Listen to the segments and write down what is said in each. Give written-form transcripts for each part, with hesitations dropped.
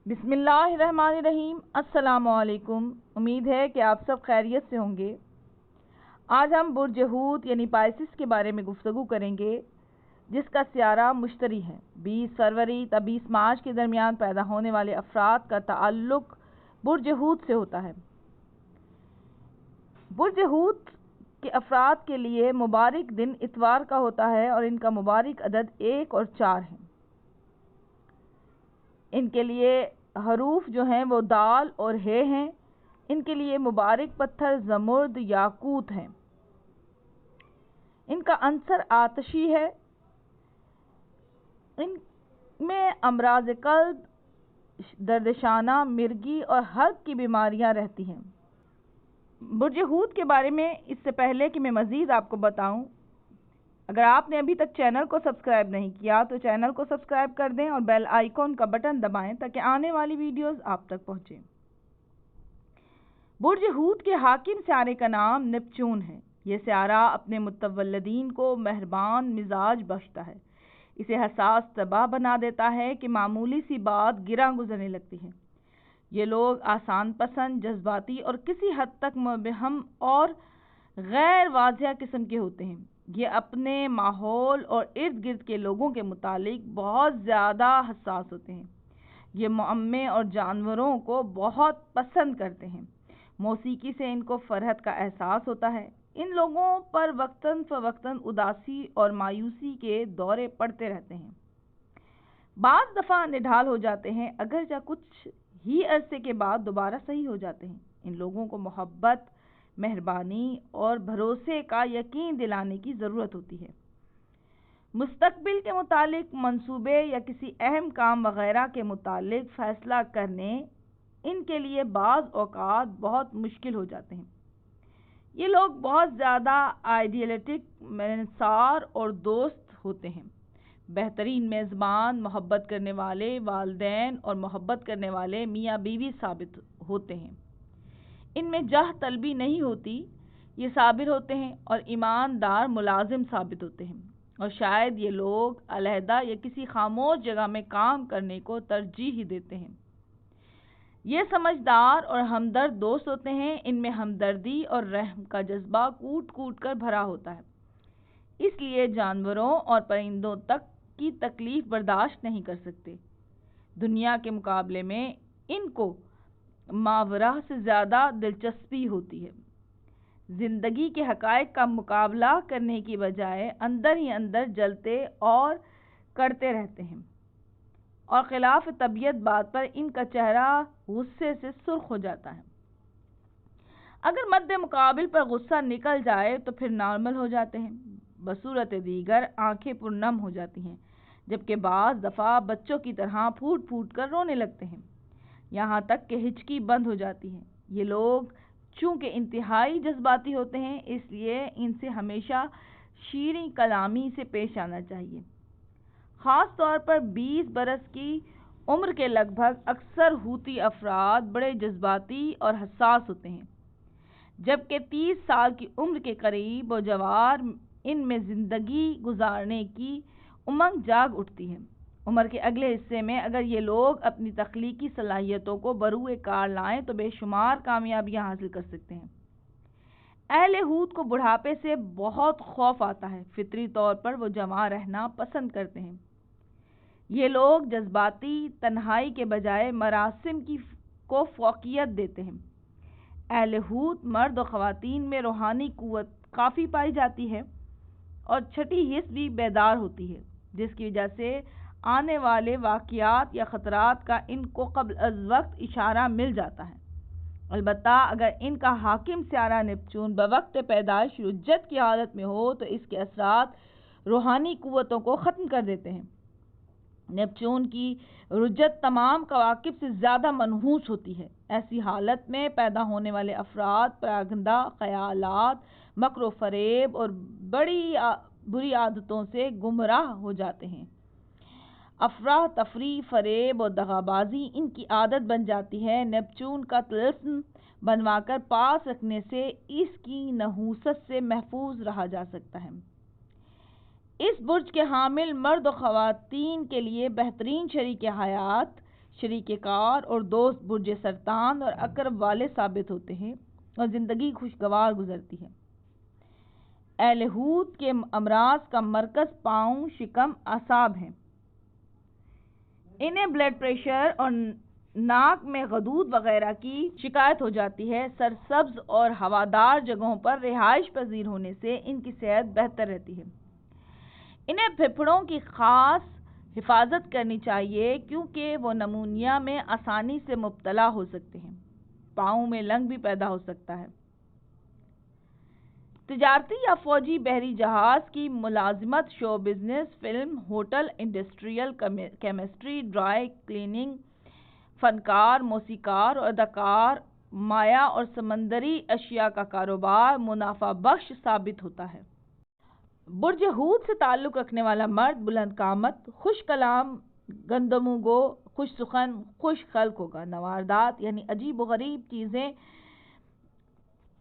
بسم اللہ الرحمن الرحیم۔ السلام علیکم۔ امید ہے کہ آپ سب خیریت سے ہوں گے۔ آج ہم برج حوت یعنی پائسس کے بارے میں گفتگو کریں گے، جس کا سیارہ مشتری ہے۔ 20 فروری تا 20 مارچ کے درمیان پیدا ہونے والے افراد کا تعلق برج حوت سے ہوتا ہے۔ برج حوت کے افراد کے لیے مبارک دن اتوار کا ہوتا ہے اور ان کا مبارک عدد 1 اور 4 ہے۔ ان کے لیے حروف جو ہیں وہ دال اور ہے ہیں۔ ان کے لیے مبارک پتھر زمرد یاقوت ہیں۔ ان کا عنصر آتشی ہے۔ ان میں امراض قلب، درد شانہ، مرگی اور حلق کی بیماریاں رہتی ہیں۔ برج حوت کے بارے میں اس سے پہلے کہ میں مزید آپ کو بتاؤں، اگر آپ نے ابھی تک چینل کو سبسکرائب نہیں کیا تو چینل کو سبسکرائب کر دیں اور بیل آئیکن کا بٹن دبائیں تاکہ آنے والی ویڈیوز آپ تک پہنچیں۔ برج حوت کے حاکم سیارے کا نام نیپچون ہے۔ یہ سیارہ اپنے متولدین کو مہربان مزاج بخشتا ہے، اسے حساس طبع بنا دیتا ہے کہ معمولی سی بات گراں گزرنے لگتی ہے۔ یہ لوگ آسان پسند، جذباتی اور کسی حد تک مبہم اور غیر واضح قسم کے ہوتے ہیں۔ یہ اپنے ماحول اور ارد گرد کے لوگوں کے متعلق بہت زیادہ حساس ہوتے ہیں۔ یہ معمے اور جانوروں کو بہت پسند کرتے ہیں۔ موسیقی سے ان کو فرحت کا احساس ہوتا ہے۔ ان لوگوں پر وقتاً فوقتاً اداسی اور مایوسی کے دورے پڑتے رہتے ہیں۔ بعض دفعہ نڈھال ہو جاتے ہیں، اگرچہ کچھ ہی عرصے کے بعد دوبارہ صحیح ہو جاتے ہیں۔ ان لوگوں کو محبت، مہربانی اور بھروسے کا یقین دلانے کی ضرورت ہوتی ہے۔ مستقبل کے متعلق منصوبے یا کسی اہم کام وغیرہ کے متعلق فیصلہ کرنے ان کے لیے بعض اوقات بہت مشکل ہو جاتے ہیں۔ یہ لوگ بہت زیادہ آئیڈیلٹک، ملنسار اور دوست ہوتے ہیں۔ بہترین میزبان، محبت کرنے والے والدین اور محبت کرنے والے میاں بیوی ثابت ہوتے ہیں۔ ان میں جاہ طلبی نہیں ہوتی۔ یہ صابر ہوتے ہیں اور ایماندار ملازم ثابت ہوتے ہیں، اور شاید یہ لوگ علیحدہ یا کسی خاموش جگہ میں کام کرنے کو ترجیح ہی دیتے ہیں۔ یہ سمجھدار اور ہمدرد دوست ہوتے ہیں۔ ان میں ہمدردی اور رحم کا جذبہ کوٹ کوٹ کر بھرا ہوتا ہے، اس لیے جانوروں اور پرندوں تک کی تکلیف برداشت نہیں کر سکتے۔ دنیا کے مقابلے میں ان کو ماورا سے زیادہ دلچسپی ہوتی ہے۔ زندگی کے حقائق کا مقابلہ کرنے کی بجائے اندر ہی اندر جلتے اور کرتے رہتے ہیں، اور خلاف طبیعت بات پر ان کا چہرہ غصے سے سرخ ہو جاتا ہے۔ اگر مد مقابل پر غصہ نکل جائے تو پھر نارمل ہو جاتے ہیں۔ بصورت دیگر آنکھیں پرنم ہو جاتی ہیں، جبکہ بعض دفعہ بچوں کی طرح پھوٹ پھوٹ کر رونے لگتے ہیں، یہاں تک کہ ہچکی بند ہو جاتی ہے۔ یہ لوگ چونکہ انتہائی جذباتی ہوتے ہیں، اس لیے ان سے ہمیشہ شیریں کلامی سے پیش آنا چاہیے۔ خاص طور پر 20 برس کی عمر کے لگ بھگ اکثر حوتی افراد بڑے جذباتی اور حساس ہوتے ہیں، جبکہ 30 سال کی عمر کے قریب و جوار ان میں زندگی گزارنے کی امنگ جاگ اٹھتی ہے۔ عمر کے اگلے حصے میں اگر یہ لوگ اپنی تخلیقی صلاحیتوں کو بروئے کار لائیں تو بے شمار کامیابیاں حاصل کر سکتے ہیں۔ اہل حوت کو بڑھاپے سے بہت خوف آتا ہے۔ فطری طور پر وہ جوان رہنا پسند کرتے ہیں۔ یہ لوگ جذباتی تنہائی کے بجائے مراسم کو فوقیت دیتے ہیں۔ اہل حوت مرد و خواتین میں روحانی قوت کافی پائی جاتی ہے اور چھٹی حس بھی بیدار ہوتی ہے، جس کی وجہ سے آنے والے واقعات یا خطرات کا ان کو قبل از وقت اشارہ مل جاتا ہے۔ البتہ اگر ان کا حاکم سیارہ نیپچون بوقت پیدائش رجت کی حالت میں ہو تو اس کے اثرات روحانی قوتوں کو ختم کر دیتے ہیں۔ نیپچون کی رجت تمام کواکب سے زیادہ منحوس ہوتی ہے۔ ایسی حالت میں پیدا ہونے والے افراد پراگندہ خیالات، مکر و فریب اور بری عادتوں سے گمراہ ہو جاتے ہیں۔ افراح تفریح، فریب اور دغابازی ان کی عادت بن جاتی ہے۔ نیپچون کا طلسم بنوا کر پاس رکھنے سے اس کی نحوست سے محفوظ رہا جا سکتا ہے۔ اس برج کے حامل مرد و خواتین کے لیے بہترین شریک حیات شریک کار اور دوست برج سرطان اور عقرب والے ثابت ہوتے ہیں اور زندگی خوشگوار گزرتی ہے۔ اہل حوت کے امراض کا مرکز پاؤں، شکم، اعصاب ہیں۔ انہیں بلڈ پریشر اور ناک میں غدود وغیرہ کی شکایت ہو جاتی ہے۔ سرسبز اور ہوادار جگہوں پر رہائش پذیر ہونے سے ان کی صحت بہتر رہتی ہے۔ انہیں پھپھڑوں کی خاص حفاظت کرنی چاہیے کیونکہ وہ نمونیا میں آسانی سے مبتلا ہو سکتے ہیں۔ پاؤں میں لنگ بھی پیدا ہو سکتا ہے۔ تجارتی یا فوجی بحری جہاز کی ملازمت، show business, film, hotel, industrial, chemistry, dry cleaning, فنکار، موسیقار اور اداکار، مائع اور سمندری اشیاء کا کاروبار منافع بخش ثابت ہوتا ہے۔ برج حوت سے تعلق رکھنے والا مرد بلند قامت، خوش کلام، گندمو گو، خوش سخن، خوش خلق ہوگا۔ نواردات یعنی عجیب و غریب چیزیں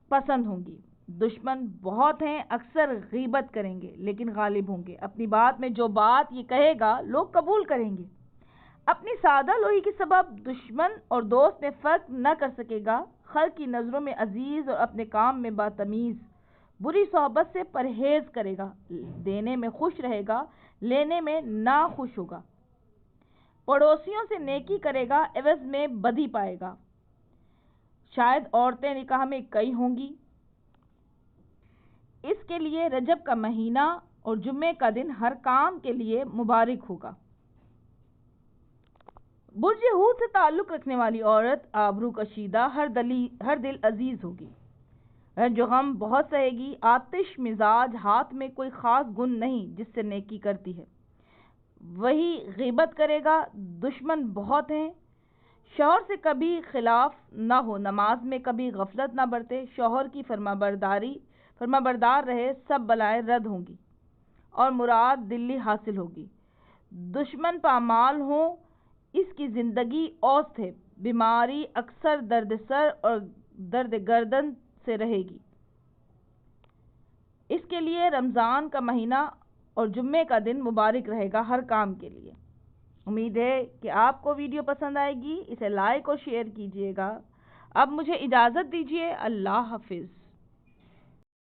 پسند ہوں گی۔ دشمن بہت ہیں، اکثر غیبت کریں گے لیکن غالب ہوں گے۔ اپنی بات میں جو بات یہ کہے گا لوگ قبول کریں گے۔ اپنی سادہ لوہی کے سبب دشمن اور دوست میں فرق نہ کر سکے گا۔ خلق کی نظروں میں عزیز اور اپنے کام میں باتمیز۔ بری صحبت سے پرہیز کرے گا۔ دینے میں خوش رہے گا، لینے میں ناخوش ہوگا۔ پڑوسیوں سے نیکی کرے گا، عوض میں بدی پائے گا۔ شاید عورتیں نکاح میں کئی ہوں گی۔ اس کے لیے رجب کا مہینہ اور جمعے کا دن ہر کام کے لیے مبارک ہوگا۔ برج حوت سے تعلق رکھنے والی عورت آبرو کشیدہ، ہر دل عزیز ہوگی۔ رنج و غم بہت سہے گی۔ آتش مزاج، ہاتھ میں کوئی خاص گن نہیں جس سے نیکی کرتی ہے۔ وہی غیبت کرے گا۔ دشمن بہت ہیں۔ شوہر سے کبھی خلاف نہ ہو، نماز میں کبھی غفلت نہ برتے، شوہر کی فرما بردار رہے، سب بلائیں رد ہوں گی اور مراد دلی حاصل ہوگی۔ دشمن پامال ہوں، اس کی زندگی اوسط ہے۔ بیماری اکثر درد سر اور درد گردن سے رہے گی۔ اس کے لیے رمضان کا مہینہ اور جمعے کا دن مبارک رہے گا ہر کام کے لیے۔ امید ہے کہ آپ کو ویڈیو پسند آئے گی۔ اسے لائک اور شیئر کیجیے گا۔ اب مجھے اجازت دیجیے۔ اللہ حافظ۔